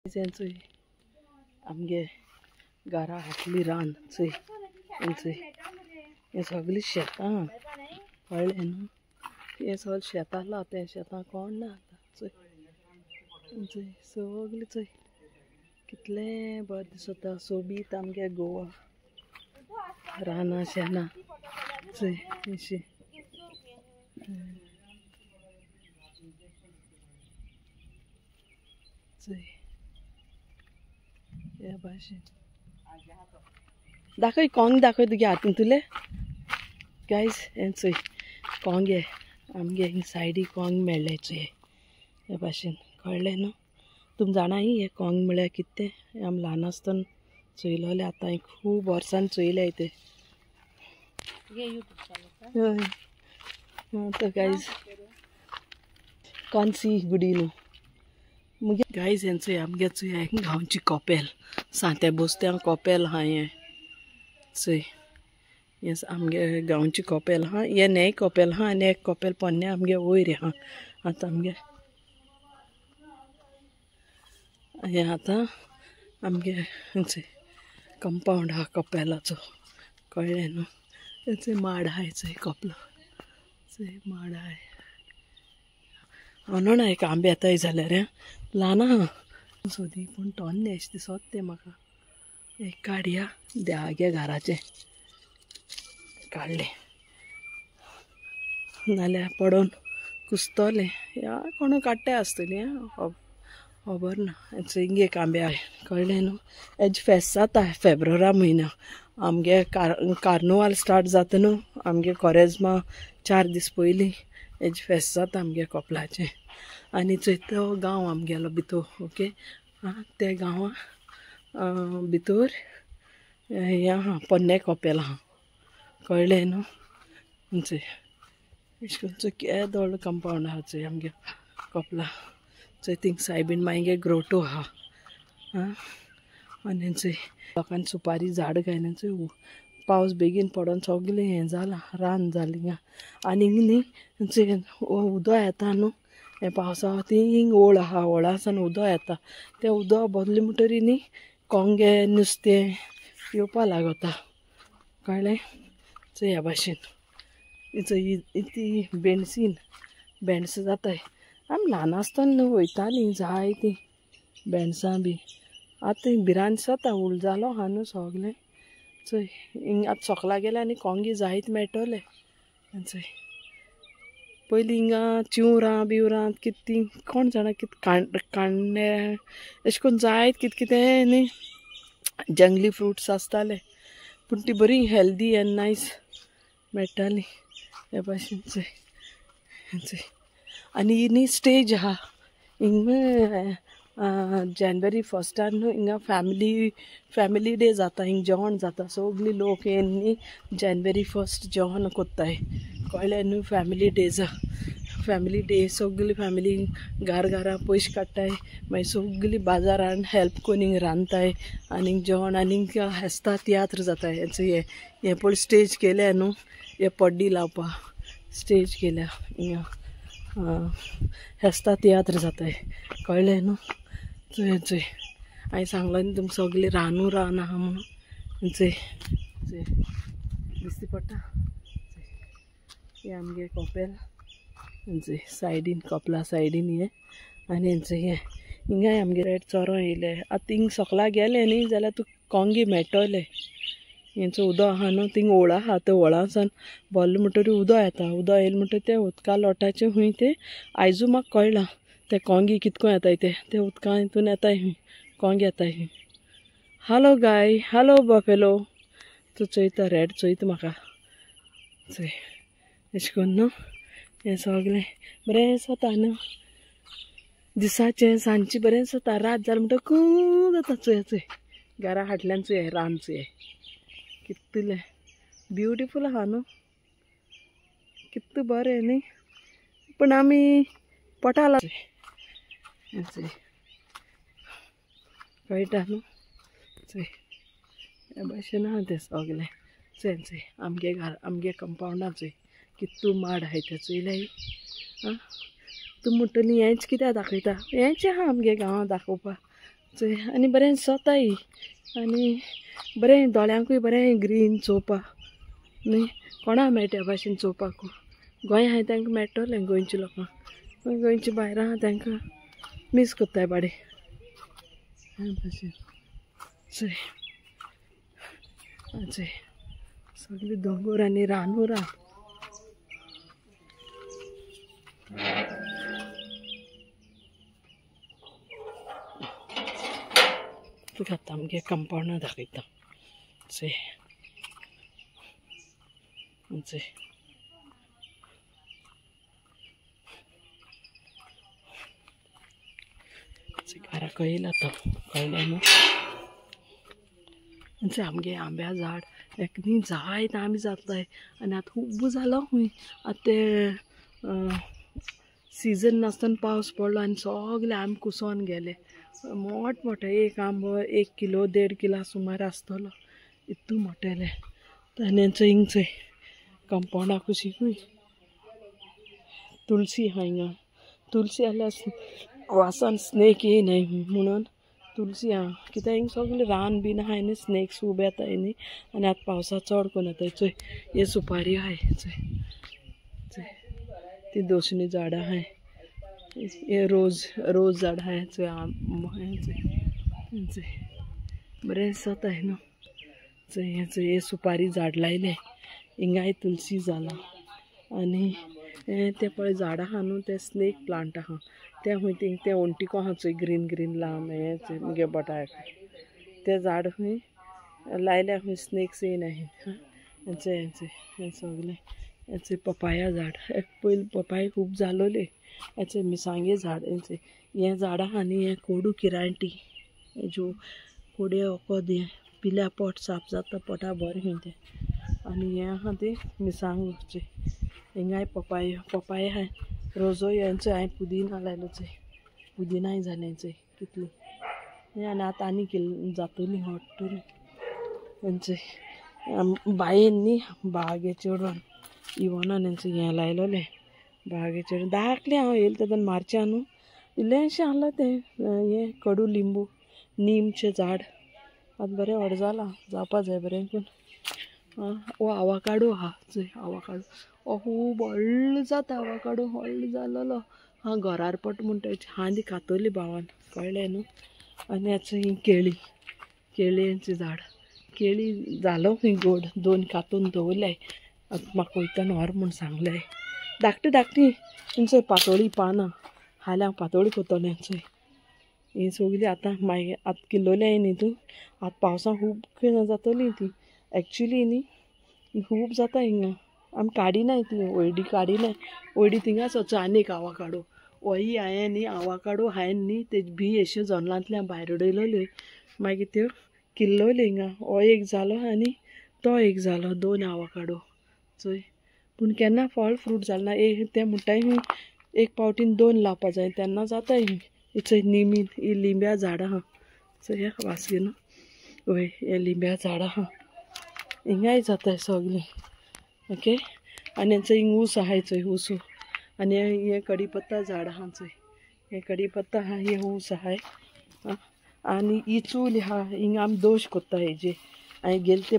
चोय आमगे घरा हाटली रान चोय हे सगळी शेतां कळ्ळें न्हू हे सगळें शेतां लावता शेतां कोण ना आतां चोय सगळी चोय कितलें बरें दिसता सोबीत आमगे गोवा रानां शेनां चोय अशें चोय या भाशेन दाखय कोंग दाखय तुगे हातीन तुले गायज हें चोय कोंग हे आमगे हिंग सायडीक कोंग मेळ्ळे चोय हे भाशेन कळ्ळें न्हू तुम जाणा हे कोंग म्हळ्यार कितें तें आमी ल्हान आसतना चोयलोले आतां खूब वर्सान चोयले ते तो गायज कॉन्सी गुडी न्हू मुगे गायज हें चोय आमगे चोय गांवची कॉपेल सांते बोस्त्या कॉपेल आहा हें चोय हें आमगे गांवची कॉपेल आहा हें नेय कॉपेल आहा आनी एक कॉपेल पोन्ने आमगे वयर आहा आतां आमगे हें आतां आमगे चोय कंपाउंड आहा कॉपेलाचो कळ्ळें न्हू थंय माड आहाय चोय कॉपला चोय माड आहाय हांव ना एक आंबे येताय जाल्यार ल्हान आहा सोदी पूण टोन्ने एशें दिसोत तें म्हाका एक काडया देवागे घराचें काडलें नाल्यार पडोन कुसतोलें या कोण काडटे आसतलीं खबर ना हिंग एक आंबे आहाय कळ्ळें न्हू हेज फेस्त जाता फेब्रुवारा म्हयन्या आमगे कार्निवाल स्टार्ट जाता न्हू आमगे कोरेजमा 4 दीस पयलीं हेज फेस्त जाता आमगे कॉपलाचें आनी थंय तो गांव आमगेलो भितर ओके ते गांवा भितर हें आहा पोन्ने कॉपेल आहा कळ्ळें न्हू थंय अशें करून चोय केदोळ कंपाउंड आहा चोय आमगे कॉपला चोय थिंग सायबीण मागीर ग्रोटो आहा आनी चोय लोकांनी सुपारी झाड घायलें चोय पावस बेगीन पडोन सगलें हें जालां रान जालें हिंगा आनी हिंग न्ही चोय उदो येता न्हू हें पावसा थिंग ओळ आहा ओळा सावन उदो येता तें उदो भरलें म्हणटरी न्ही कोंगे नुस्तें येवपा लागोता कळ्ळें चोय ह्या भाशेन चोय ती बेंड्स जाताय आमी ल्हान आसतना न्हू वयतालीं जायतीं बेंड्सां बी आतां भिरांत दिसता उल जालो आहा न्हू सोगलें चोय हिंग आतां सोकला गेले आनी कोंगी जायत मेळटोले चोय पयलीं हिंगा चिवरां बिवरां कितें तीं कोण जाणा कितें काण्णे अशें करून जायत कितें कितें न्ही जंगली फ्रुट्स आसताले पूण तीं बरीं हेल्दी एन्ड नायस मेळटालीं हे भाशेन चोय आनी ही न्ही स्टेज आहा हिंग जानेवारी फस्टान न्हू हिंगा फॅमिली डे जाता हिंग जेवण जाता सगलीं लोक येन न्ही जानेवारी 1 जेवण कोत्ताय कळ्ळें न्हू फॅमिली डे सगली फॅमिली घरा पयशे काडटाय मागीर सगलीं बाजारान हेल्प कोन्न हिंग रांदताय आनीक जेवण आनीक हेस्ता तियात्र जाताय हें पळय स्टेज केल्या न्हू हे पड्डी लावपा स्टेज केल्या हिंगा हेस्ता तियात्र जाताय कळ्ळें न्हू चोय हांवें सांगलो न्ही तुमकां सगलीं रान आहा म्हणून चोय दिसती पडटा हे आमगे कॉपेल चोय सायडीन कॉपला सायडीन हे आनी हेंचो हे हिंगाय आमगे रेड चोरो येयले आतां थिंग सोकला गेले न्ही जाल्यार तुका कोंगी मेळटोले हेंचो उदो आहा न्हू थिंग ओळ आहा ते ओळा सावन भरलें म्हणटरी उदो येता उदो येयलें म्हणटरी ते उदका लोटाचे खूंय ते आयजू म्हाका कळ्ळां ते कोंगी कितको येताय ते उदका हितून येताय खूंय कोंग येताय खूंय हालो गाय हालो बफेलो तूं चोयता रेड चोयता म्हाका चोय अशें करून न्हू हें सगलें बरें जाता न्हू दिसाचें सांजचें बरें जाता रात जालें म्हणटा खूब जाता चोय घरा हाटल्यान चोय रान चोय कितलें ब्युटिफूल आहा न्हू कितले बरें न्ही पूण आमी पोटाला कळटा न्हू चोय हे भाशेन आहा तें सगलें चोय आमगे कंपाउंडां चोय कितू माड आहाय ते चोयल्याय तूं म्हणटली हेंच कित्याक दाखयता हेंच आहा आमगे गांवां दाखोवपा चोय आनी बरें सोताय आनी बरें दोळ्यांकूय बरें ग्रीन चोवपा न्ही कोणा मेळटा भाशेन चोवपाकू गोंय हांय तांकां मेळटलें गोंयच्या लोकांक गोंयची भायरां आहा तांकां मिस कोत्ताय बाडे ह्या भाशेन चोय चोय सगळीं दोंगूर आनी रानूर आहा तुका आतां आमगे कंपाउंड दाखयता चोय चोय घरा कळयला आतां कळ्ळें न्हू आमगे आंब्या झाड एक न्ही जायत आंबे जाताय आनी आतां खूब जालो खूंय आतां ते सिजन नासतना पावस पडलो आनी सगळे आंबे कुसोन गेले मोठे एक आंबो 1 किलो 1.5 किला सुमार आसतलो इतू मोठेले आनी हिंग चोय कंपाउंडा कुशीकूय तुळसी आहा हिंगा तुळसी आल्यार वासान स्नेक येयनाय म्हणून तुळसी आहा कित्याक हिंग सगळें रान बीन आहाय न्ही स्नेक्स उबे येताय न्ही आनी आतां पावसा चड कोन्न येताय चोय हे सुपारी आहाय चोय चोय ती दोसणी झाडां आहाय हे रोज झाड आहाय चोय चोय बरें दिसताय न्हू चोय चोय हे सुपारी झाड लायले हिंगाय तुळसी जाला आनी ते पळय झाड आहा न्हू ते स्नेक प्लांट आहा ते खूंय थिंग ते ओंटिको आहा चोय ग्रीन ग्रीन लांब हे चोय मुगे बोटाक ते झाड खूंय लायल्या खूंय स्नेक्स येयनाय चोय चोय सगलें चोय पपाया झाड पयलीं पपाया खूब जालोले चोय मिरसांगे झाड चोय हें झाड आहा न्ही हें कोडू किरायटी ज्यो कोडे वखद हें पिल्या पोट साफ जाता पोटा बरें खूंय तें आनी हें आहा तें मिरसांगो चोय हिंगाय पपाया आहाय रोजोय चोय हांवें पुदिना लायलो चोय पुदिनाय जालें चोय कितली हें आनी आतां आनी जातलीं हॉटतलीं चोय बायेन न्ही बागे चेडून इवनान चोय हें लायलोलें बागे चेडून धाकलें हांव येयलें तेदोन मार्च्या न्हू इल्लेंशें आहलें तें हें कडू लिंबू नीमचें झाड आतां बरें व्हड जालां जावपा जाय बरें करून वो आवाकाडो आहा चोय आवाकाडो हो खूब व्हडलो जाता आवाकाडो व्हडलो जालोलो हांव घरार पट म्हणटा हांदी खातोली भावान कळ्ळें न्हू आनी आतां ही केळींचें झाड केळी जालो खंय गोड 2 कातून दवरल्याय आतां म्हाका वयतना व्हर म्हूण सांगल्याय धाकटी चोय पातोळी पानां हाल्यां पातोळी कोत्तोलें चोय ही सगलीं आतां मागीर आतां किल्लोलें न्ही तूं आतां पावसां खूब जातलीं ती एक्चुली न्ही खूब जाता हिंगा आमी काडिनाय ती व्हडली काडिनाय व्हडली थिंगाच वचो आनी एक आवाकाडो होय हांवें न्ही आवाकाडो हांवें न्ही तेजी बी अश्यो जंगलांतल्यान भायर उडयलोल्यो मागीर त्यो किल्लोल्यो हिंगा हो एक जालो आनी तो एक जालो 2 आवाकाडो चोय पूण केन्ना फळ फ्रूट जालें ना ते म्हणटाय एक पावटीन 2 लावपा जाय तेन्ना जाताय चोय निमीन ही लिंब्या झाडां आहा चोय ह्या वासगेन वय हे लिंब्या झाडां आहा हिंगाय जाताय सगलीं ओके आनी चोय हिंग ऊस आहाय चोय ऊसू आनी हे कडीपत्ता झाड आहा चोय हे कडीपत्ता आहा हे ऊस आहाय आनी ही चूल आहा हिंगा आमी दोश कोत्ता हेजे हांवें गेले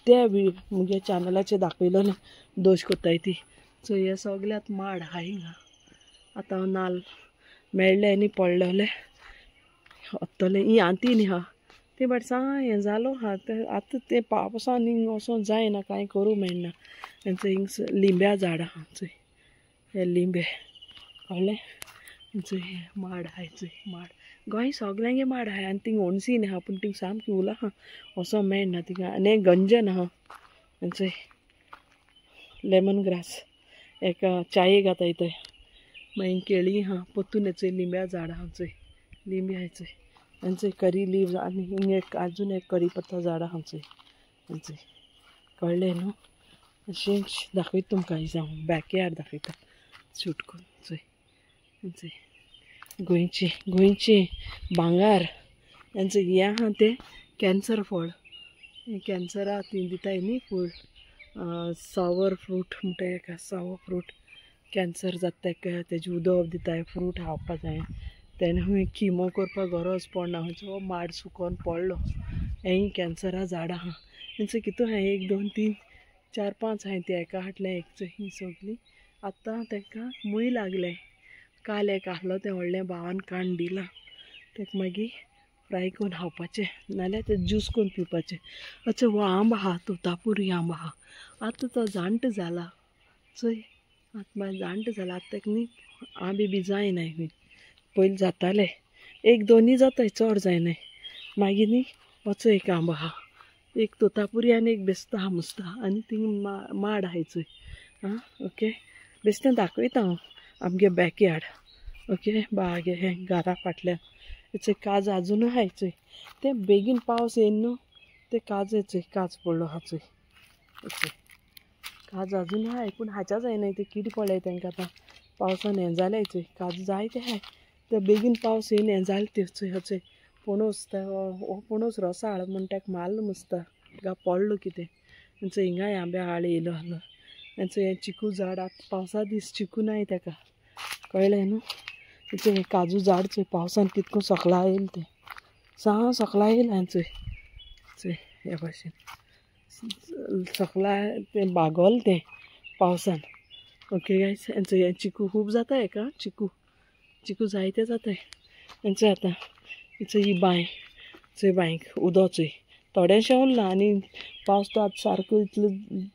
ते मुगे चॅनलाचेर दाखयलोलें दोश कोत्ताय ती चोय हे सगळ्यात माड आहाय हिंगा आतां हांव नाल्ल मेळ्ळे आनी पडलोले वतले ही आंती न्ही आहा ती बट हें जालो आहा आतां ते पावसान हिंग वचों जायना कांय करूं मेळना आनी हिंग लिंब्या झाड आहा चोय हे लिंबे कळ्ळें चोय माड आहाय चोय माड गोंय सगळ्यांगे माड आहाय आनी थिंग ओणसीन आहा पूण थिंग सामकी उला आहा वचों मेळना थिंगा आनी हें गंजन आहा आनी चोय लेमन ग्रास एका च्यायेक घाताय थंय मागीर केळीं आहा पोत्तून चोय लिंब्या झाड आहा चोय लिंबी आहाय चोय आनी चोय करी लीव्स आनी हिंग एक आजून एक करीपत्ता झाड आहा चोय आनी चोय कळ्ळें न्हू अशें दाखयता तुमकां हांव बॅकयार्ड दाखयता शूट करून चोय चोय गोंयचें भांगार आनी हें आहा तें कॅन्सर फळ कॅन्सरा ती दिताय न्ही फूल सावर फ्रूट म्हणटा हेका सावर फ्रूट कॅन्सर जाता ताका तेजें उदक दिताय फ्रूट खावपा जाय तेन्ना हूंय किमो करपाक गरज पडना खंयचो माड सुकोन पडलो हें कॅन्सरा झाडां आहा तेंचो कितू हांवें 1 2 3 4 5 हांवें ते एका हाडलें एकचो ही सगळीं आतां तांकां मूय लागले काल एक आहलो तें व्हडलें भावान काण दिलां ताका मागीर फ्राय करून खावपाचें नाल्यार तें ज्यूस करून पिवपाचें अच्छा हो आंब आहा तोतापुरी आंब आहा आतां तो जाणटो जाला चोय आतां बाय जाणटो जाला आतां ताका न्ही आंबे बी जायनाय बीन पयलीं जाताले 1 2 जाताय चड जायनाय मागीर न्ही होचो एक आंबो आहा एक तोतापुरी आनी एक बेश्तो आहा मुसता आनी थिंग माड आहाय चोय आं ओके बेश्टें दाखयता हांव आमगे बॅकयार्ड ओके बागे हें घरा फाटल्यान चोय काज आजुनूय आहाय चोय तें बेगीन पावस येयन न्हू तें काज चोय काज पडलो आहा चोय चोय काज आजुनूय आहाय पूण हाच्या जायनाय ते किड पडल्याय तांकां आतां पावसान हें जाल्याय चोय काजू जायते आहाय ते बेगीन पावस येयन हें जालें त्यो चोय हो चोय पणस हो पणस रोसा हाड म्हण ताका मारलो मुसता गा पडलो कितें चोय हिंगाय आंबे हाड येयलो आहलो आनी चोय हें चिकू झाड आतां पावसा दीस चिकू नाय ताका कळ्ळें न्हू चोय काजू झाड चोय पावसान कितको सोकला येयलें तें साव सोकला येयलां चोय चोय हे भाशेन सोकला तें बागोल तें पावसान ओके गायस आनी चोय हें चिकू खूब जाता हेका चिकू जायते जाताय आनी चोय आतां चोय ही बांय चोय बांयक उदो चोय थोडेंशें उरलां आनी पावस तो आतां सारको इतलो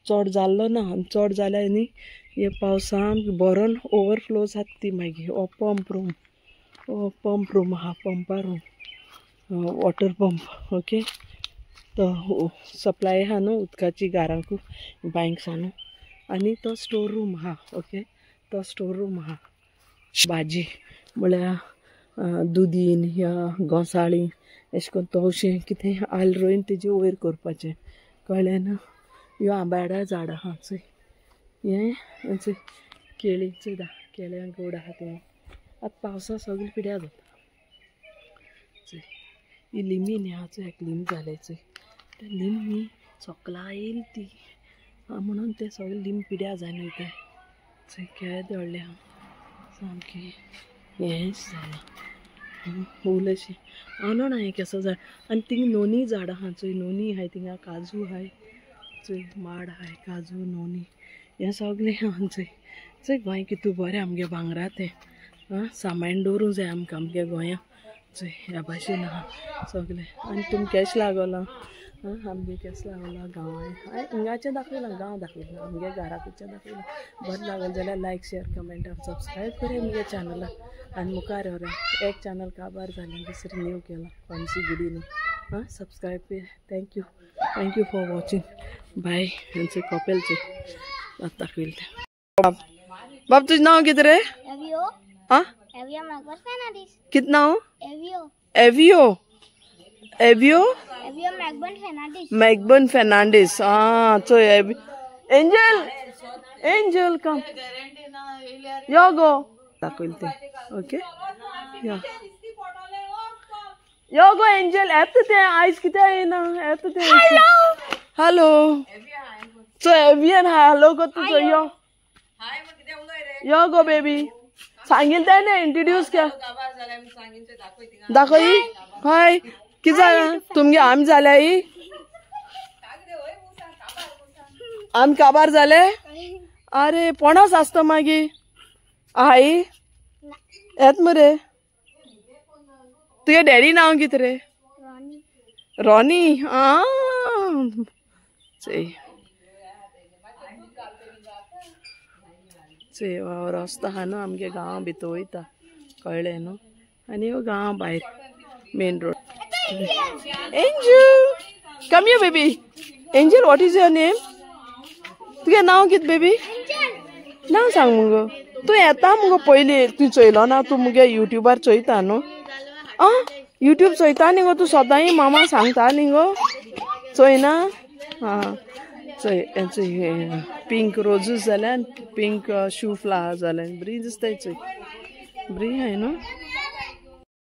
चड जाल्लो ना आनी चड जाल्यार न्ही हे पावसान भरोन ओवरफ्लो जाता ती मागीर हो पंप रूम आहा पंपा रूम वॉटर पंप ओके तो सप्लाय आहा न्हू उदकाची घरांकू बांयक सानू आनी तो स्टोर रूम आहा ओके तो स्टोर रूम आहा भाजी म्हळ्यार दुदीन या घोंसाळीं अशें करून तवशें कितें आल रोयन तेजे वयर करपाचें कळ्ळें न्हू ह्यो आंबाड्या झाड आहा चोय हें चोय केळीं चोय केळ्यां गोड आहा तें आतां पावसा सगळीं पिड्यार जाता चोय ही लिमीन आहा चोय एक लिम जालें चोय तें लिम न्ही सोकला येयली ती म्हणून तें सगळें लिम पिड्यार जायन वयताय चोय केळें व्हडलें आहा सामकें हेंच जालां फूल अशें आनोण हांवें केसो झाड आनी थिंग नोनी झाड आहा चोय नोनी आहाय थिंगा काजू आहाय चोय माड आहाय काजू नोनी हें सगळें आहा चोय चोय गोंय कितू बरें आमगे भांगरा तें आं सांबाळून दवरूंक जाय आमगे गोंया चोय ह्या भाशेन आहा सगळें आनी तुमकां केश लागोलां आं आमगे केस लागोलां गांवांय हांवें हिंगाचें दाखयलां गांव दाखयलां आमगे घराकडचें दाखयलां बरें लागलें जाल्यार लायक शेअर कमेंट आनी सबस्क्रायब करात आमगे चॅनलाक आनी मुखार व्हरात एक चॅनल काबार जालें दुसरें न्यू केलां फॉन्सी गुडीन आं सबस्क्रायब कर थँक्यू फॉर वॉचिंग बाय हेंचें कपेलचें आतां दाखयलें बाब तुजें नांव कितें रे आं कितें नांव एवियो मैगबन फेर्नांडीस आं चोय एंजल कम यो गो दाखयलें तें ओके यो गो एंजल येता तें आयज कित्याक येना येता तें हॅलो चोय एवियन हॅलो गो तुजो यो गो बेबी सांगिल तें इंट्रोड्यूस के दाखय हय कितें जालां तुमगे आमी जाल्या ही आमी काबार जाले अरे पणस आसता मागीर हाय येत मरे तुगे डॅडी नांव कितें रे रॉनी आं चोय चोय रस्तो आहा न्हू आमगे गांवा भितर वयता कळ्ळें न्हू आनी ह्यो गांवा भायर main road angel come here baby angel what is your name तुगे नांव कितें बेबी नांव सांग मुगो तूं येता मुगो पयलीं तूं चोयलो ना तूं मुगे युट्यूबार चोयता न्हू आं युट्यूब चोयता न्ही गो तूं सोदांय मामा सांगता न्ही गो चोयना आं चोय चोय पिंक रोजीस जाल्यार पिंक शू फ्लावर जाल्यार बरी दिसताय चोय बरी हाय न्हू